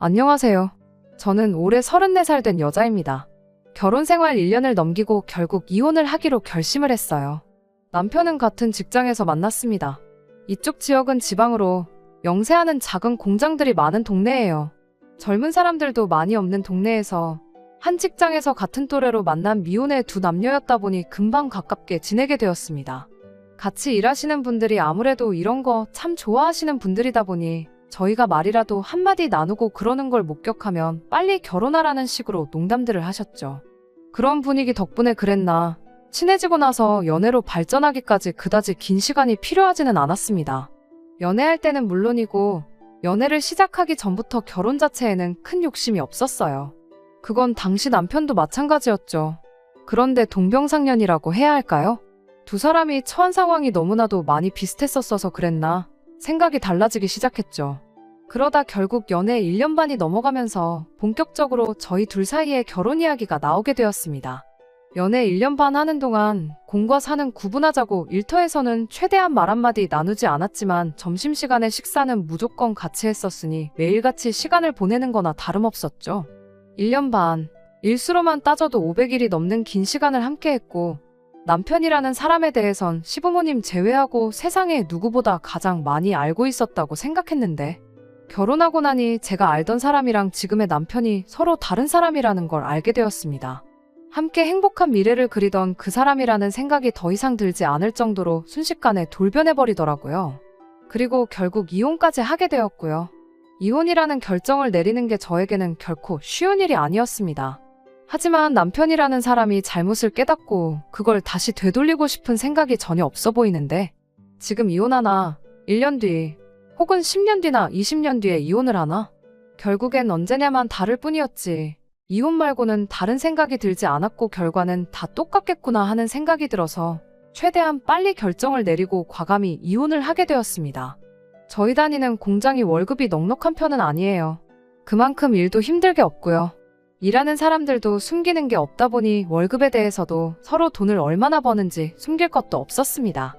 안녕하세요. 저는 올해 34살 된 여자입니다. 결혼 생활 1년을 넘기고 결국 이혼을 하기로 결심을 했어요. 남편은 같은 직장에서 만났습니다. 이쪽 지역은 지방으로 영세하는 작은 공장들이 많은 동네예요. 젊은 사람들도 많이 없는 동네에서 한 직장에서 같은 또래로 만난 미혼의 두 남녀였다 보니 금방 가깝게 지내게 되었습니다. 같이 일하시는 분들이 아무래도 이런 거 참 좋아하시는 분들이다 보니 저희가 말이라도 한마디 나누고 그러는 걸 목격하면 빨리 결혼하라는 식으로 농담들을 하셨죠. 그런 분위기 덕분에 그랬나 친해지고 나서 연애로 발전하기까지 그다지 긴 시간이 필요하지는 않았습니다. 연애할 때는 물론이고 연애를 시작하기 전부터 결혼 자체에는 큰 욕심이 없었어요. 그건 당시 남편도 마찬가지였죠. 그런데 동병상련이라고 해야 할까요? 두 사람이 처한 상황이 너무나도 많이 비슷했었어서 그랬나 생각이 달라지기 시작했죠. 그러다 결국 연애 1년 반이 넘어가면서 본격적으로 저희 둘 사이에 결혼 이야기가 나오게 되었습니다. 연애 1년 반 하는 동안 공과 사는 구분하자고 일터에서는 최대한 말 한마디 나누지 않았지만 점심시간에 식사는 무조건 같이 했었으니 매일같이 시간을 보내는 거나 다름없었죠. 1년 반, 일수로만 따져도 500일이 넘는 긴 시간을 함께했고 남편이라는 사람에 대해선 시부모님 제외하고 세상에 누구보다 가장 많이 알고 있었다고 생각했는데 결혼하고 나니 제가 알던 사람이랑 지금의 남편이 서로 다른 사람이라는 걸 알게 되었습니다. 함께 행복한 미래를 그리던 그 사람이라는 생각이 더 이상 들지 않을 정도로 순식간에 돌변해버리더라고요. 그리고 결국 이혼까지 하게 되었고요. 이혼이라는 결정을 내리는 게 저에게는 결코 쉬운 일이 아니었습니다. 하지만 남편이라는 사람이 잘못을 깨닫고 그걸 다시 되돌리고 싶은 생각이 전혀 없어 보이는데 지금 이혼하나 1년 뒤 혹은 10년 뒤나 20년 뒤에 이혼을 하나? 결국엔 언제냐만 다를 뿐이었지. 이혼 말고는 다른 생각이 들지 않았고 결과는 다 똑같겠구나 하는 생각이 들어서 최대한 빨리 결정을 내리고 과감히 이혼을 하게 되었습니다. 저희 다니는 공장이 월급이 넉넉한 편은 아니에요. 그만큼 일도 힘들게 없고요. 일하는 사람들도 숨기는 게 없다 보니 월급에 대해서도 서로 돈을 얼마나 버는지 숨길 것도 없었습니다.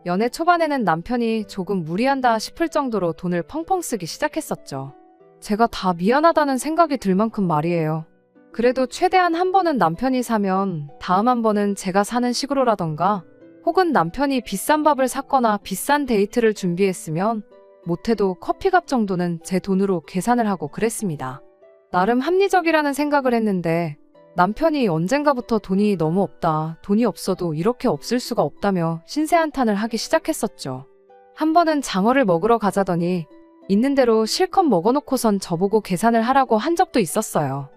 연애 초반에는 남편이 조금 무리한다 싶을 정도로 돈을 펑펑 쓰기 시작했었죠. 제가 다 미안하다는 생각이 들 만큼 말이에요. 그래도 최대한 한 번은 남편이 사면 다음 한 번은 제가 사는 식으로라던가 혹은 남편이 비싼 밥을 샀거나 비싼 데이트를 준비했으면 못해도 커피값 정도는 제 돈으로 계산을 하고 그랬습니다. 나름 합리적이라는 생각을 했는데 남편이 언젠가부터 돈이 너무 없다, 돈이 없어도 이렇게 없을 수가 없다며 신세한탄을 하기 시작했었죠. 한 번은 장어를 먹으러 가자더니 있는 대로 실컷 먹어놓고선 저보고 계산을 하라고 한 적도 있었어요.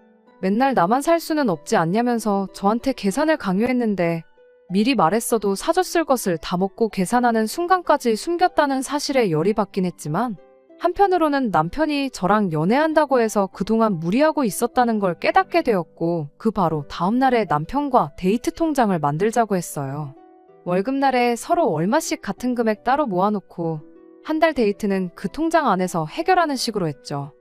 맨날 나만 살 수는 없지 않냐면서 저한테 계산을 강요했는데 미리 말했어도 사줬을 것을 다 먹고 계산하는 순간까지 숨겼다는 사실에 열이 받긴 했지만 한편으로는 남편이 저랑 연애한다고 해서 그동안 무리하고 있었다는 걸 깨닫게 되었고 그 바로 다음날에 남편과 데이트 통장을 만들자고 했어요. 월급날에 서로 얼마씩 같은 금액 따로 모아놓고 한 달 데이트는 그 통장 안에서 해결하는 식으로 했죠.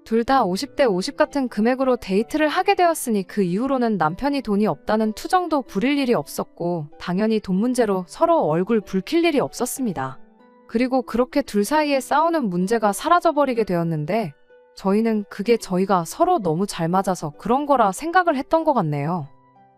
둘 다 50대 50 같은 금액으로 데이트를 하게 되었으니 그 이후로는 남편이 돈이 없다는 투정도 부릴 일이 없었고 당연히 돈 문제로 서로 얼굴 붉힐 일이 없었습니다. 그리고 그렇게 둘 사이에 싸우는 문제가 사라져버리게 되었는데 저희는 그게 저희가 서로 너무 잘 맞아서 그런 거라 생각을 했던 것 같네요.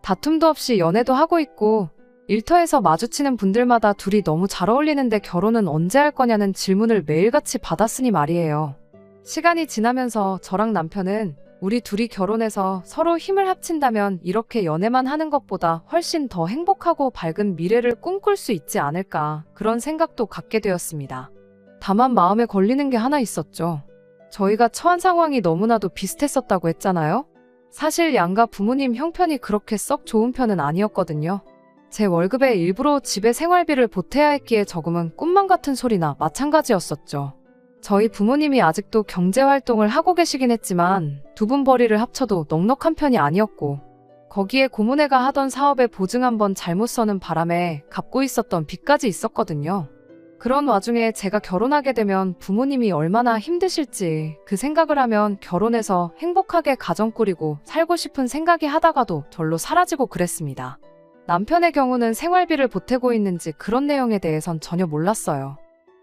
다툼도 없이 연애도 하고 있고 일터에서 마주치는 분들마다 둘이 너무 잘 어울리는데 결혼은 언제 할 거냐는 질문을 매일같이 받았으니 말이에요. 시간이 지나면서 저랑 남편은 우리 둘이 결혼해서 서로 힘을 합친다면 이렇게 연애만 하는 것보다 훨씬 더 행복하고 밝은 미래를 꿈꿀 수 있지 않을까 그런 생각도 갖게 되었습니다. 다만 마음에 걸리는 게 하나 있었죠. 저희가 처한 상황이 너무나도 비슷했었다고 했잖아요. 사실 양가 부모님 형편이 그렇게 썩 좋은 편은 아니었거든요. 제 월급의 일부로 집에 생활비를 보태야 했기에 저금은 꿈만 같은 소리나 마찬가지였었죠. 저희 부모님이 아직도 경제활동을 하고 계시긴 했지만 두 분 벌이를 합쳐도 넉넉한 편이 아니었고 거기에 고모네가 하던 사업에 보증 한번 잘못 서는 바람에 갚고 있었던 빚까지 있었거든요. 그런 와중에 제가 결혼하게 되면 부모님이 얼마나 힘드실지 그 생각을 하면 결혼해서 행복하게 가정 꾸리고 살고 싶은 생각이 하다가도 절로 사라지고 그랬습니다. 남편의 경우는 생활비를 보태고 있는지 그런 내용에 대해선 전혀 몰랐어요.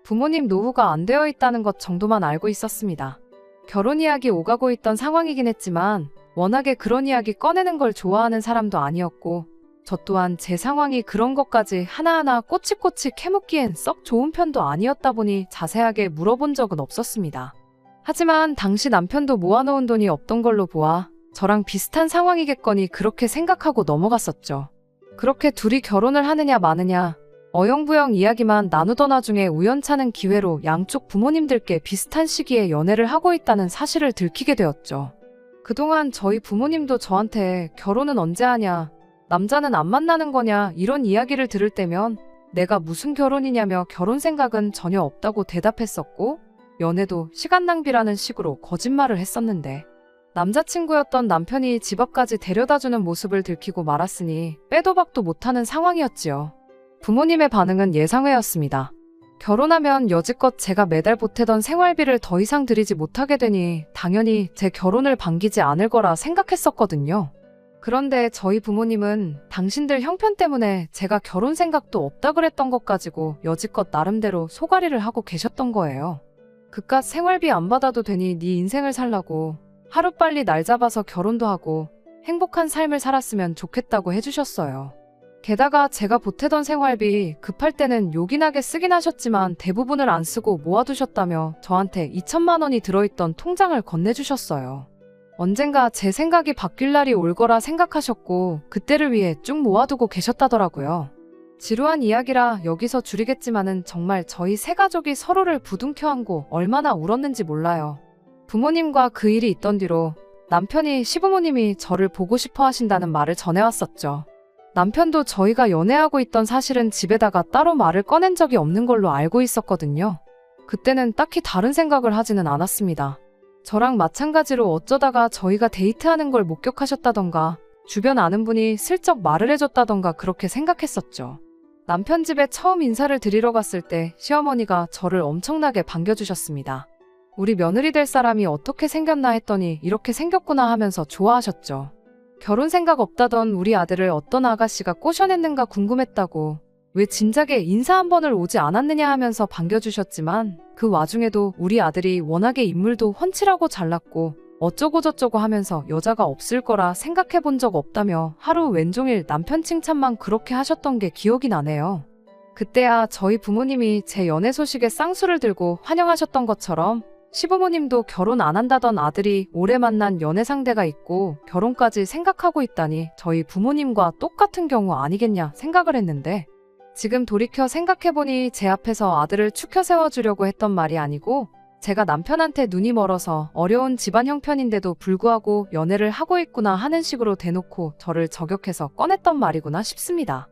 부모님 노후가 안 되어 있다는 것 정도만 알고 있었습니다. 결혼 이야기 오가고 있던 상황이긴 했지만 워낙에 그런 이야기 꺼내는 걸 좋아하는 사람도 아니었고 저 또한 제 상황이 그런 것까지 하나하나 꼬치꼬치 캐묻기엔 썩 좋은 편도 아니었다 보니 자세하게 물어본 적은 없었습니다. 하지만 당시 남편도 모아놓은 돈이 없던 걸로 보아 저랑 비슷한 상황이겠거니 그렇게 생각하고 넘어갔었죠. 그렇게 둘이 결혼을 하느냐 마느냐 어영부영 이야기만 나누던 와중에 우연찮은 기회로 양쪽 부모님들께 비슷한 시기에 연애를 하고 있다는 사실을 들키게 되었죠. 그동안 저희 부모님도 저한테 결혼은 언제 하냐, 남자는 안 만나는 거냐 이런 이야기를 들을 때면 내가 무슨 결혼이냐며 결혼 생각은 전혀 없다고 대답했었고 연애도 시간 낭비라는 식으로 거짓말을 했었는데 남자친구였던 남편이 집 앞까지 데려다주는 모습을 들키고 말았으니 빼도 박도 못하는 상황이었지요. 부모님의 반응은 예상외였습니다. 결혼하면 여지껏 제가 매달 보태던 생활비를 더 이상 드리지 못하게 되니 당연히 제 결혼을 반기지 않을 거라 생각했었거든요. 그런데 저희 부모님은 당신들 형편 때문에 제가 결혼 생각도 없다 그랬던 것 가지고 여지껏 나름대로 소가리를 하고 계셨던 거예요. 그깟 생활비 안 받아도 되니 네 인생을 살라고 하루빨리 날 잡아서 결혼도 하고 행복한 삶을 살았으면 좋겠다고 해주셨어요. 게다가 제가 보태던 생활비 급할 때는 요긴하게 쓰긴 하셨지만 대부분을 안 쓰고 모아두셨다며 저한테 2천만 원이 들어있던 통장을 건네주셨어요. 언젠가 제 생각이 바뀔 날이 올 거라 생각하셨고 그때를 위해 쭉 모아두고 계셨다더라고요. 지루한 이야기라 여기서 줄이겠지만은 정말 저희 세 가족이 서로를 부둥켜 안고 얼마나 울었는지 몰라요. 부모님과 그 일이 있던 뒤로 남편이 시부모님이 저를 보고 싶어 하신다는 말을 전해왔었죠. 남편도 저희가 연애하고 있던 사실은 집에다가 따로 말을 꺼낸 적이 없는 걸로 알고 있었거든요. 그때는 딱히 다른 생각을 하지는 않았습니다. 저랑 마찬가지로 어쩌다가 저희가 데이트하는 걸 목격하셨다던가 주변 아는 분이 슬쩍 말을 해줬다던가 그렇게 생각했었죠. 남편 집에 처음 인사를 드리러 갔을 때 시어머니가 저를 엄청나게 반겨주셨습니다. 우리 며느리 될 사람이 어떻게 생겼나 했더니 이렇게 생겼구나 하면서 좋아하셨죠. 결혼 생각 없다던 우리 아들을 어떤 아가씨가 꼬셔냈는가 궁금했다고 왜 진작에 인사 한 번을 오지 않았느냐 하면서 반겨주셨지만 그 와중에도 우리 아들이 워낙에 인물도 훤칠하고 잘났고 어쩌고 저쩌고 하면서 여자가 없을 거라 생각해 본 적 없다며 하루 왼종일 남편 칭찬만 그렇게 하셨던 게 기억이 나네요. 그때야 저희 부모님이 제 연애 소식에 쌍수를 들고 환영하셨던 것처럼 시부모님도 결혼 안 한다던 아들이 올해 만난 연애 상대가 있고 결혼까지 생각하고 있다니 저희 부모님과 똑같은 경우 아니겠냐 생각을 했는데 지금 돌이켜 생각해보니 제 앞에서 아들을 추켜 세워주려고 했던 말이 아니고 제가 남편한테 눈이 멀어서 어려운 집안 형편인데도 불구하고 연애를 하고 있구나 하는 식으로 대놓고 저를 저격해서 꺼냈던 말이구나 싶습니다.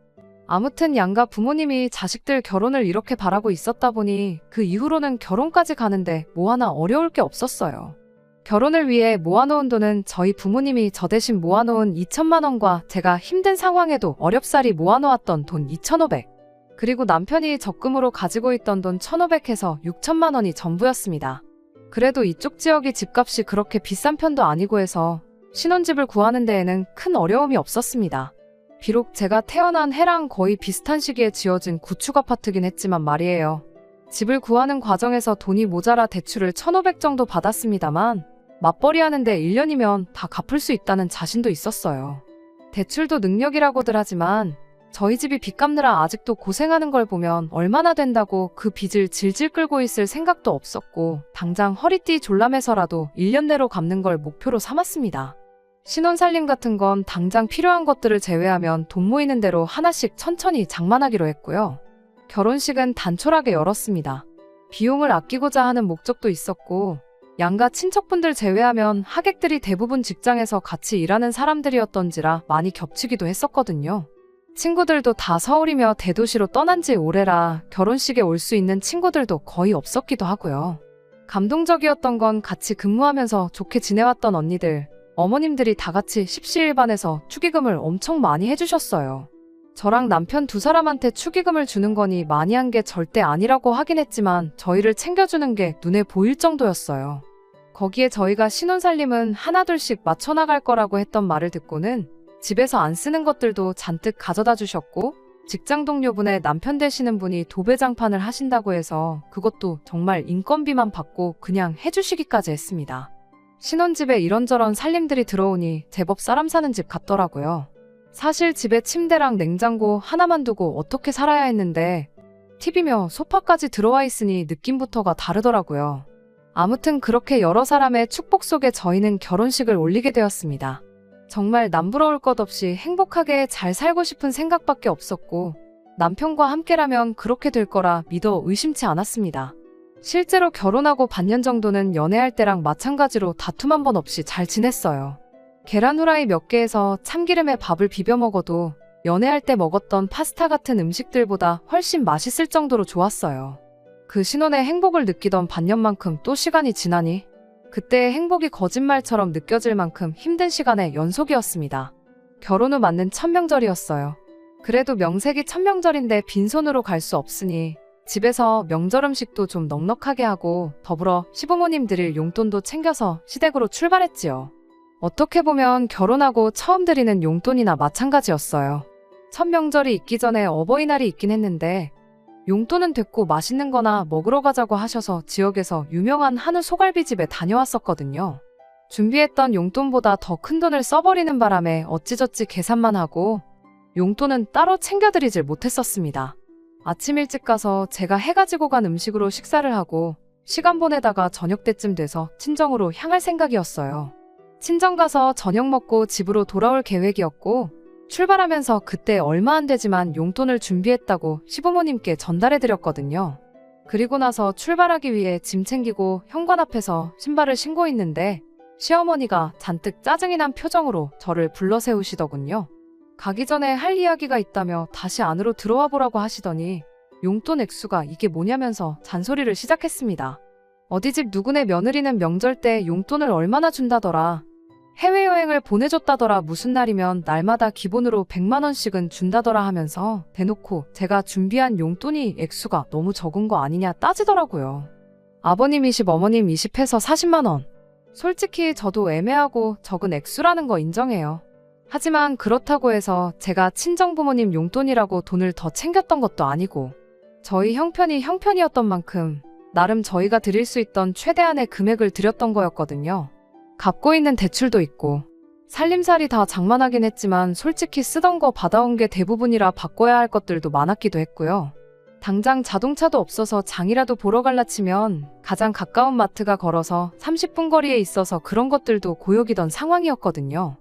아무튼 양가 부모님이 자식들 결혼을 이렇게 바라고 있었다 보니 그 이후로는 결혼까지 가는데 뭐 하나 어려울 게 없었어요. 결혼을 위해 모아놓은 돈은 저희 부모님이 저 대신 모아놓은 2천만 원과 제가 힘든 상황에도 어렵사리 모아놓았던 돈 2,500, 그리고 남편이 적금으로 가지고 있던 돈 1,500 해서 6천만 원이 전부였습니다. 그래도 이쪽 지역이 집값이 그렇게 비싼 편도 아니고 해서 신혼집을 구하는 데에는 큰 어려움이 없었습니다. 비록 제가 태어난 해랑 거의 비슷한 시기에 지어진 구축 아파트긴 했지만 말이에요. 집을 구하는 과정에서 돈이 모자라 대출을 1,500 정도 받았습니다만 맞벌이 하는데 1년이면 다 갚을 수 있다는 자신도 있었어요. 대출도 능력이라고들 하지만 저희 집이 빚 갚느라 아직도 고생하는 걸 보면 얼마나 된다고 그 빚을 질질 끌고 있을 생각도 없었고 당장 허리띠 졸라매서라도 1년 내로 갚는 걸 목표로 삼았습니다. 신혼살림 같은 건 당장 필요한 것들을 제외하면 돈 모이는 대로 하나씩 천천히 장만하기로 했고요. 결혼식은 단촐하게 열었습니다. 비용을 아끼고자 하는 목적도 있었고 양가 친척분들 제외하면 하객들이 대부분 직장에서 같이 일하는 사람들이었던지라 많이 겹치기도 했었거든요. 친구들도 다 서울이며 대도시로 떠난 지 오래라 결혼식에 올 수 있는 친구들도 거의 없었기도 하고요. 감동적이었던 건 같이 근무하면서 좋게 지내왔던 언니들, 어머님들이 다 같이 십시일반해서 축의금을 엄청 많이 해주셨어요. 저랑 남편 두 사람한테 축의금을 주는 거니 많이 한 게 절대 아니라고 하긴 했지만 저희를 챙겨주는 게 눈에 보일 정도였어요. 거기에 저희가 신혼살림은 하나둘씩 맞춰나갈 거라고 했던 말을 듣고는 집에서 안 쓰는 것들도 잔뜩 가져다 주셨고 직장 동료분의 남편 되시는 분이 도배장판을 하신다고 해서 그것도 정말 인건비만 받고 그냥 해주시기까지 했습니다. 신혼집에 이런저런 살림들이 들어오니 제법 사람 사는 집 같더라고요. 사실 집에 침대랑 냉장고 하나만 두고 어떻게 살아야 했는데 TV며 소파까지 들어와 있으니 느낌부터가 다르더라고요. 아무튼 그렇게 여러 사람의 축복 속에 저희는 결혼식을 올리게 되었습니다. 정말 남부러울 것 없이 행복하게 잘 살고 싶은 생각밖에 없었고 남편과 함께라면 그렇게 될 거라 믿어 의심치 않았습니다. 실제로 결혼하고 반년 정도는 연애할 때랑 마찬가지로 다툼 한 번 없이 잘 지냈어요. 계란 후라이 몇 개에서 참기름에 밥을 비벼 먹어도 연애할 때 먹었던 파스타 같은 음식들보다 훨씬 맛있을 정도로 좋았어요. 그 신혼의 행복을 느끼던 반년만큼 또 시간이 지나니 그때의 행복이 거짓말처럼 느껴질 만큼 힘든 시간의 연속이었습니다. 결혼 후 맞는 천명절이었어요. 그래도 명색이 천명절인데 빈손으로 갈 수 없으니 집에서 명절 음식도 좀 넉넉하게 하고 더불어 시부모님 드릴 용돈도 챙겨서 시댁으로 출발했지요. 어떻게 보면 결혼하고 처음 드리는 용돈이나 마찬가지였어요. 첫 명절이 있기 전에 어버이날이 있긴 했는데 용돈은 됐고 맛있는 거나 먹으러 가자고 하셔서 지역에서 유명한 한우 소갈비집에 다녀왔었거든요. 준비했던 용돈보다 더 큰 돈을 써버리는 바람에 어찌저찌 계산만 하고 용돈은 따로 챙겨드리질 못했었습니다. 아침 일찍 가서 제가 해가지고 간 음식으로 식사를 하고 시간 보내다가 저녁 때쯤 돼서 친정으로 향할 생각이었어요. 친정 가서 저녁 먹고 집으로 돌아올 계획이었고 출발하면서 그때 얼마 안 되지만 용돈을 준비했다고 시부모님께 전달해드렸거든요. 그리고 나서 출발하기 위해 짐 챙기고 현관 앞에서 신발을 신고 있는데 시어머니가 잔뜩 짜증이 난 표정으로 저를 불러 세우시더군요. 가기 전에 할 이야기가 있다며 다시 안으로 들어와 보라고 하시더니 용돈 액수가 이게 뭐냐면서 잔소리를 시작했습니다. 어디 집 누구네 며느리는 명절 때 용돈을 얼마나 준다더라. 해외여행을 보내줬다더라. 무슨 날이면 날마다 기본으로 100만 원씩은 준다더라 하면서 대놓고 제가 준비한 용돈이 액수가 너무 적은 거 아니냐 따지더라고요. 아버님 20, 어머님 20 해서 40만 원. 솔직히 저도 애매하고 적은 액수라는 거 인정해요. 하지만 그렇다고 해서 제가 친정부모님 용돈이라고 돈을 더 챙겼던 것도 아니고 저희 형편이 형편이었던 만큼 나름 저희가 드릴 수 있던 최대한의 금액을 드렸던 거였거든요. 갚고 있는 대출도 있고 살림살이 다 장만하긴 했지만 솔직히 쓰던 거 받아온 게 대부분이라 바꿔야 할 것들도 많았기도 했고요. 당장 자동차도 없어서 장이라도 보러 갈라 치면 가장 가까운 마트가 걸어서 30분 거리에 있어서 그런 것들도 고역이던 상황이었거든요.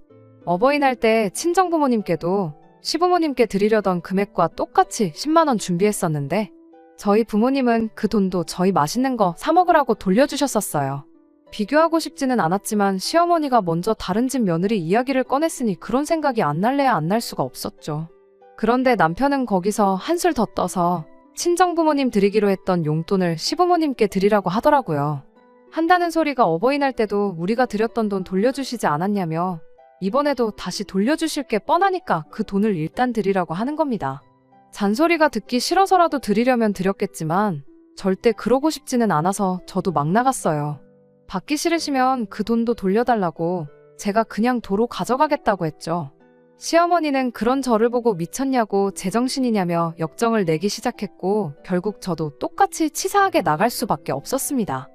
어버이날 때 친정부모님께도 시부모님께 드리려던 금액과 똑같이 10만 원 준비했었는데 저희 부모님은 그 돈도 저희 맛있는 거 사 먹으라고 돌려주셨었어요. 비교하고 싶지는 않았지만 시어머니가 먼저 다른 집 며느리 이야기를 꺼냈으니 그런 생각이 안 날래야 안 날 수가 없었죠. 그런데 남편은 거기서 한술 더 떠서 친정부모님 드리기로 했던 용돈을 시부모님께 드리라고 하더라고요. 한다는 소리가 어버이날 때도 우리가 드렸던 돈 돌려주시지 않았냐며 이번에도 다시 돌려주실 게 뻔하니까 그 돈을 일단 드리라고 하는 겁니다. 잔소리가 듣기 싫어서라도 드리려면 드렸겠지만 절대 그러고 싶지는 않아서 저도 막 나갔어요. 받기 싫으시면 그 돈도 돌려달라고 제가 그냥 도로 가져가겠다고 했죠. 시어머니는 그런 저를 보고 미쳤냐고 제정신이냐며 역정을 내기 시작했고 결국 저도 똑같이 치사하게 나갈 수밖에 없었습니다.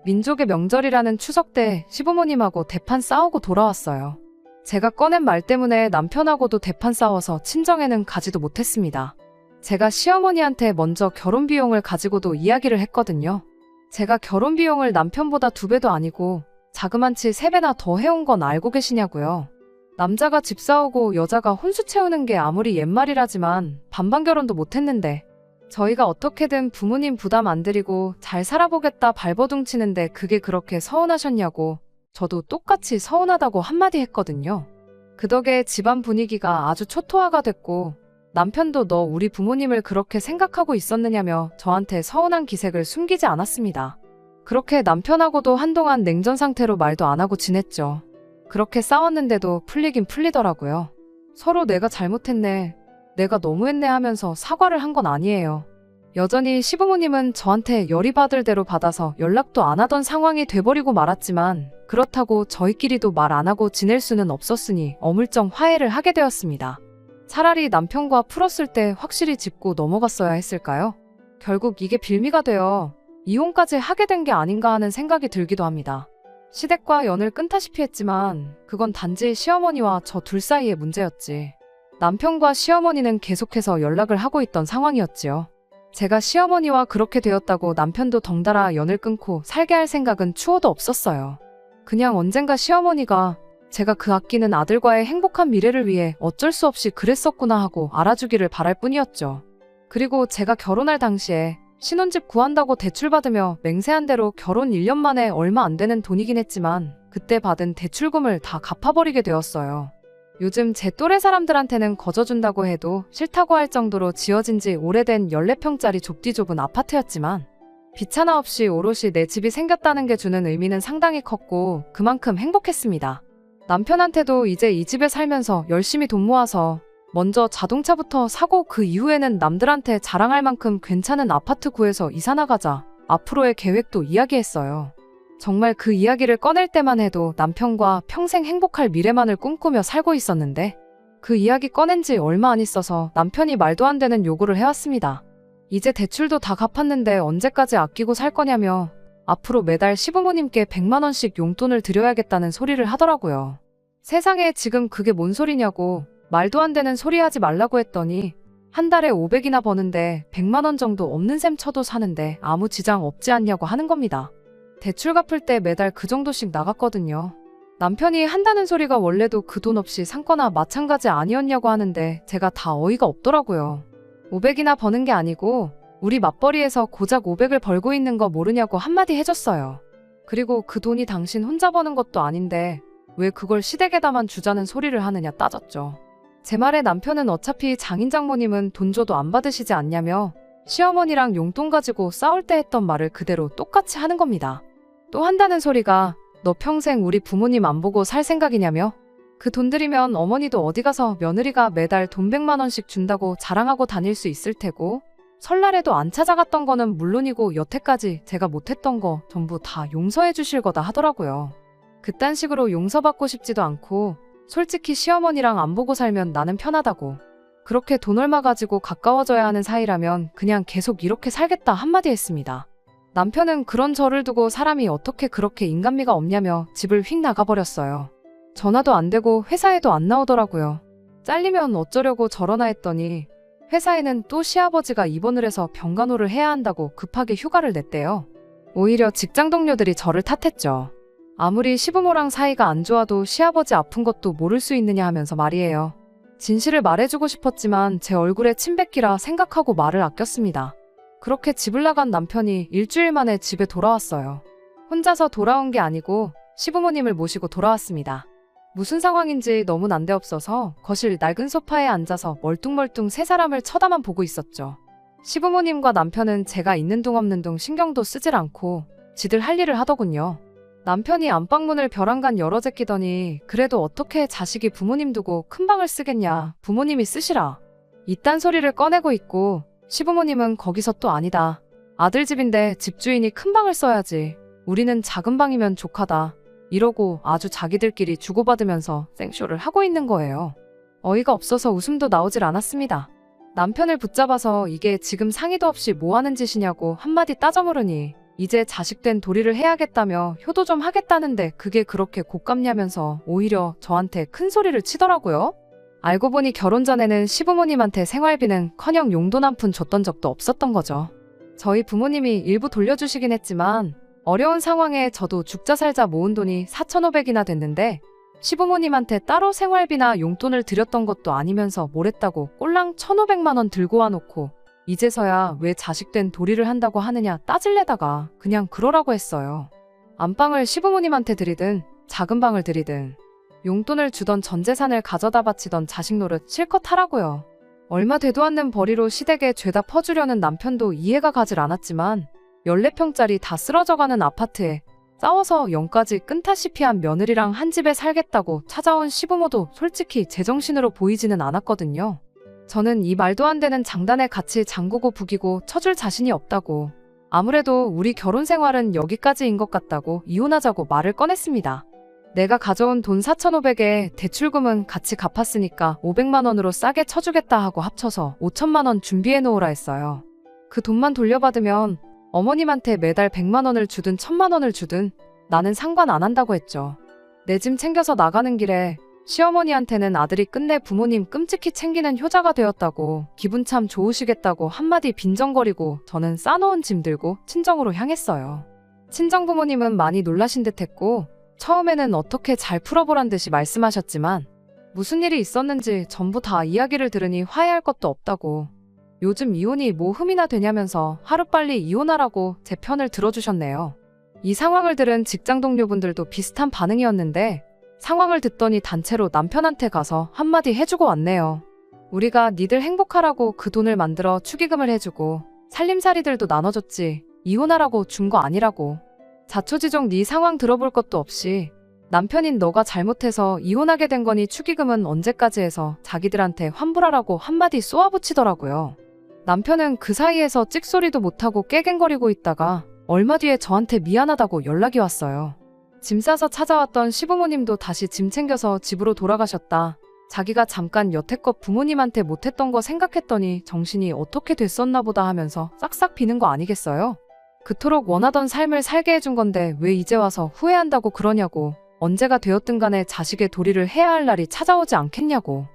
민족의 명절이라는 추석 때 시부모님하고 대판 싸우고 돌아왔어요. 제가 꺼낸 말 때문에 남편하고도 대판 싸워서 친정에는 가지도 못했습니다. 제가 시어머니한테 먼저 결혼 비용을 가지고도 이야기를 했거든요. 제가 결혼 비용을 남편보다 2배도 아니고 자그만치 3배나 더 해온 건 알고 계시냐고요. 남자가 집 사오고 여자가 혼수 채우는 게 아무리 옛말이라지만 반반 결혼도 못했는데 저희가 어떻게든 부모님 부담 안 드리고 잘 살아보겠다 발버둥 치는데 그게 그렇게 서운하셨냐고 저도 똑같이 서운하다고 한마디 했거든요. 그 덕에 집안 분위기가 아주 초토화가 됐고 남편도 너 우리 부모님을 그렇게 생각하고 있었느냐며 저한테 서운한 기색을 숨기지 않았습니다. 그렇게 남편하고도 한동안 냉전 상태로 말도 안 하고 지냈죠. 그렇게 싸웠는데도 풀리긴 풀리더라고요. 서로 내가 잘못했네, 내가 너무했네 하면서 사과를 한 건 아니에요. 여전히 시부모님은 저한테 열이 받을 대로 받아서 연락도 안 하던 상황이 돼버리고 말았지만 그렇다고 저희끼리도 말 안 하고 지낼 수는 없었으니 어물쩡 화해를 하게 되었습니다. 차라리 남편과 풀었을 때 확실히 짚고 넘어갔어야 했을까요? 결국 이게 빌미가 되어 이혼까지 하게 된 게 아닌가 하는 생각이 들기도 합니다. 시댁과 연을 끊다시피 했지만 그건 단지 시어머니와 저 둘 사이의 문제였지. 남편과 시어머니는 계속해서 연락을 하고 있던 상황이었지요. 제가 시어머니와 그렇게 되었다고 남편도 덩달아 연을 끊고 살게 할 생각은 추호도 없었어요. 그냥 언젠가 시어머니가 제가 그 아끼는 아들과의 행복한 미래를 위해 어쩔 수 없이 그랬었구나 하고 알아주기를 바랄 뿐이었죠. 그리고 제가 결혼할 당시에 신혼집 구한다고 대출받으며 맹세한 대로 결혼 1년 만에 얼마 안 되는 돈이긴 했지만 그때 받은 대출금을 다 갚아버리게 되었어요. 요즘 제 또래 사람들한테는 거저준다고 해도 싫다고 할 정도로 지어진 지 오래된 14평짜리 좁디 좁은 아파트였지만 빚 하나 없이 오롯이 내 집이 생겼다는 게 주는 의미는 상당히 컸고 그만큼 행복했습니다. 남편한테도 이제 이 집에 살면서 열심히 돈 모아서 먼저 자동차부터 사고 그 이후에는 남들한테 자랑할 만큼 괜찮은 아파트 구해서 이사 나가자 앞으로의 계획도 이야기했어요. 정말 그 이야기를 꺼낼 때만 해도 남편과 평생 행복할 미래만을 꿈꾸며 살고 있었는데 그 이야기 꺼낸 지 얼마 안 있어서 남편이 말도 안 되는 요구를 해왔습니다. 이제 대출도 다 갚았는데 언제까지 아끼고 살 거냐며 앞으로 매달 시부모님께 100만 원씩 용돈을 드려야겠다는 소리를 하더라고요. 세상에 지금 그게 뭔 소리냐고 말도 안 되는 소리 하지 말라고 했더니 한 달에 500이나 버는데 100만 원 정도 없는 셈 쳐도 사는데 아무 지장 없지 않냐고 하는 겁니다. 대출 갚을 때 매달 그 정도씩 나갔거든요. 남편이 한다는 소리가 원래도 그 돈 없이 산 거나 마찬가지 아니었냐고 하는데 제가 다 어이가 없더라고요. 500이나 버는 게 아니고 우리 맞벌이에서 고작 500을 벌고 있는 거 모르냐고 한마디 해줬어요. 그리고 그 돈이 당신 혼자 버는 것도 아닌데 왜 그걸 시댁에다만 주자는 소리를 하느냐 따졌죠. 제 말에 남편은 어차피 장인 장모님은 돈 줘도 안 받으시지 않냐며 시어머니랑 용돈 가지고 싸울 때 했던 말을 그대로 똑같이 하는 겁니다. 또 한다는 소리가 너 평생 우리 부모님 안 보고 살 생각이냐며? 그 돈 들이면 어머니도 어디 가서 며느리가 매달 돈 100만 원씩 준다고 자랑하고 다닐 수 있을 테고 설날에도 안 찾아갔던 거는 물론이고 여태까지 제가 못했던 거 전부 다 용서해 주실 거다 하더라고요. 그딴 식으로 용서받고 싶지도 않고 솔직히 시어머니랑 안 보고 살면 나는 편하다고 그렇게 돈 얼마 가지고 가까워져야 하는 사이라면 그냥 계속 이렇게 살겠다 한마디 했습니다. 남편은 그런 저를 두고 사람이 어떻게 그렇게 인간미가 없냐며 집을 휙 나가버렸어요. 전화도 안 되고 회사에도 안 나오더라고요. 잘리면 어쩌려고 저러나 했더니 회사에는 또 시아버지가 입원을 해서 병간호를 해야 한다고 급하게 휴가를 냈대요. 오히려 직장 동료들이 저를 탓했죠. 아무리 시부모랑 사이가 안 좋아도 시아버지 아픈 것도 모를 수 있느냐 하면서 말이에요. 진실을 말해주고 싶었지만 제 얼굴에 침 뱉기라 생각하고 말을 아꼈습니다. 그렇게 집을 나간 남편이 일주일 만에 집에 돌아왔어요. 혼자서 돌아온 게 아니고 시부모님을 모시고 돌아왔습니다. 무슨 상황인지 너무 난데없어서 거실 낡은 소파에 앉아서 멀뚱멀뚱 세 사람을 쳐다만 보고 있었죠. 시부모님과 남편은 제가 있는 둥 없는 둥 신경도 쓰질 않고 지들 할 일을 하더군요. 남편이 안방문을 벼랑간 열어 제끼더니 그래도 어떻게 자식이 부모님 두고 큰 방을 쓰겠냐, 부모님이 쓰시라. 이딴 소리를 꺼내고 있고 시부모님은 거기서 또 아니다. 아들 집인데 집주인이 큰 방을 써야지. 우리는 작은 방이면 족하다. 이러고 아주 자기들끼리 주고받으면서 생쇼를 하고 있는 거예요. 어이가 없어서 웃음도 나오질 않았습니다. 남편을 붙잡아서 이게 지금 상의도 없이 뭐 하는 짓이냐고 한마디 따져 물으니 이제 자식된 도리를 해야겠다며 효도 좀 하겠다는데 그게 그렇게 곶감냐면서 오히려 저한테 큰 소리를 치더라고요. 알고 보니 결혼 전에는 시부모님한테 생활비는커녕 용돈 한 푼 줬던 적도 없었던 거죠. 저희 부모님이 일부 돌려주시긴 했지만 어려운 상황에 저도 죽자 살자 모은 돈이 4,500이나 됐는데 시부모님한테 따로 생활비나 용돈을 드렸던 것도 아니면서 뭘 했다고 꼴랑 1,500만 원 들고 와놓고 이제서야 왜 자식된 도리를 한다고 하느냐 따질래다가 그냥 그러라고 했어요. 안방을 시부모님한테 드리든 작은 방을 드리든 용돈을 주던 전 재산을 가져다 바치던 자식 노릇 실컷 하라고요. 얼마 되도 않는 벌이로 시댁에 죄다 퍼주려는 남편도 이해가 가질 않았지만 14평짜리 다 쓰러져가는 아파트에 싸워서 영까지 끈타시피 한 며느리랑 한 집에 살겠다고 찾아온 시부모도 솔직히 제정신으로 보이지는 않았거든요. 저는 이 말도 안 되는 장단에 같이 장구고 부기고 쳐줄 자신이 없다고 아무래도 우리 결혼 생활은 여기까지인 것 같다고 이혼하자고 말을 꺼냈습니다. 내가 가져온 돈 4,500에 대출금은 같이 갚았으니까 500만 원으로 싸게 쳐주겠다 하고 합쳐서 5천만 원 준비해 놓으라 했어요. 그 돈만 돌려받으면 어머님한테 매달 100만 원을 주든 1,000만 원을 주든 나는 상관 안 한다고 했죠. 내 짐 챙겨서 나가는 길에 시어머니한테는 아들이 끝내 부모님 끔찍히 챙기는 효자가 되었다고 기분 참 좋으시겠다고 한마디 빈정거리고 저는 싸놓은 짐 들고 친정으로 향했어요. 친정 부모님은 많이 놀라신 듯 했고 처음에는 어떻게 잘 풀어보란 듯이 말씀하셨지만 무슨 일이 있었는지 전부 다 이야기를 들으니 화해할 것도 없다고 요즘 이혼이 뭐 흠이나 되냐면서 하루빨리 이혼하라고 제 편을 들어주셨네요. 이 상황을 들은 직장 동료분들도 비슷한 반응이었는데 상황을 듣더니 단체로 남편한테 가서 한마디 해주고 왔네요. 우리가 니들 행복하라고 그 돈을 만들어 축의금을 해주고 살림살이들도 나눠줬지 이혼하라고 준 거 아니라고. 자초지종 네 상황 들어볼 것도 없이 남편인 너가 잘못해서 이혼하게 된 거니 축의금은 언제까지 해서 자기들한테 환불하라고 한마디 쏘아붙이더라고요. 남편은 그 사이에서 찍소리도 못하고 깨갱거리고 있다가 얼마 뒤에 저한테 미안하다고 연락이 왔어요. 짐 싸서 찾아왔던 시부모님도 다시 짐 챙겨서 집으로 돌아가셨다. 자기가 잠깐 여태껏 부모님한테 못했던 거 생각했더니 정신이 어떻게 됐었나 보다 하면서 싹싹 비는 거 아니겠어요? 그토록 원하던 삶을 살게 해준 건데 왜 이제 와서 후회한다고 그러냐고. 언제가 되었든 간에 자식의 도리를 해야 할 날이 찾아오지 않겠냐고.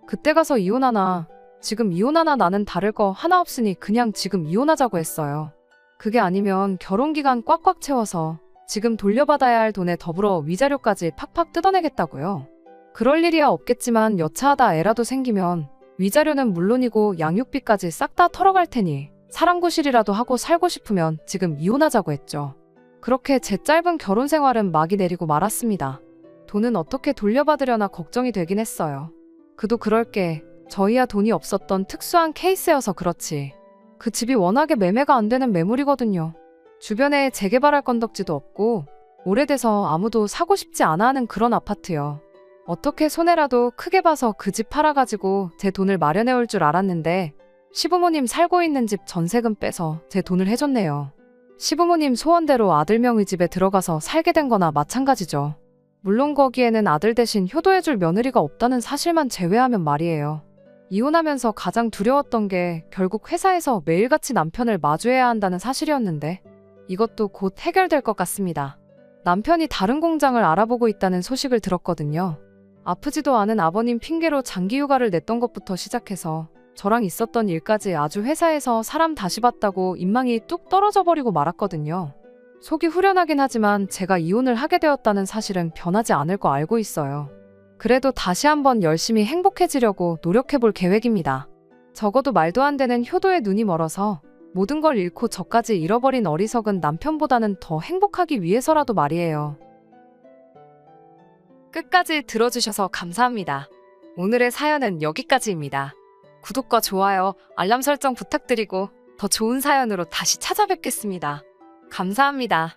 그때 가서 이혼하나 지금 이혼하나 나는 다를 거 하나 없으니 그냥 지금 이혼하자고 했어요. 그게 아니면 결혼기간 꽉꽉 채워서 지금 돌려받아야 할 돈에 더불어 위자료까지 팍팍 뜯어내겠다고요. 그럴 일이야 없겠지만 여차하다 애라도 생기면 위자료는 물론이고 양육비까지 싹 다 털어갈 테니 사랑구실이라도 하고 살고 싶으면 지금 이혼하자고 했죠. 그렇게 제 짧은 결혼 생활은 막이 내리고 말았습니다. 돈은 어떻게 돌려받으려나 걱정이 되긴 했어요. 그도 그럴 게 저희야 돈이 없었던 특수한 케이스여서 그렇지. 그 집이 워낙에 매매가 안 되는 매물이거든요. 주변에 재개발할 건덕지도 없고 오래돼서 아무도 사고 싶지 않아 하는 그런 아파트요. 어떻게 손해라도 크게 봐서 그 집 팔아가지고 제 돈을 마련해 올 줄 알았는데 시부모님 살고 있는 집 전세금 빼서 제 돈을 해줬네요. 시부모님 소원대로 아들 명의 집에 들어가서 살게 된 거나 마찬가지죠. 물론 거기에는 아들 대신 효도해줄 며느리가 없다는 사실만 제외하면 말이에요. 이혼하면서 가장 두려웠던 게 결국 회사에서 매일같이 남편을 마주해야 한다는 사실이었는데 이것도 곧 해결될 것 같습니다. 남편이 다른 공장을 알아보고 있다는 소식을 들었거든요. 아프지도 않은 아버님 핑계로 장기 휴가를 냈던 것부터 시작해서 저랑 있었던 일까지 아주 회사에서 사람 다시 봤다고 인망이 뚝 떨어져 버리고 말았거든요. 속이 후련하긴 하지만 제가 이혼을 하게 되었다는 사실은 변하지 않을 거 알고 있어요. 그래도 다시 한번 열심히 행복해지려고 노력해볼 계획입니다. 적어도 말도 안 되는 효도에 눈이 멀어서 모든 걸 잃고 저까지 잃어버린 어리석은 남편보다는 더 행복하기 위해서라도 말이에요. 끝까지 들어주셔서 감사합니다. 오늘의 사연은 여기까지입니다. 구독과 좋아요, 알람 설정 부탁드리고 더 좋은 사연으로 다시 찾아뵙겠습니다. 감사합니다.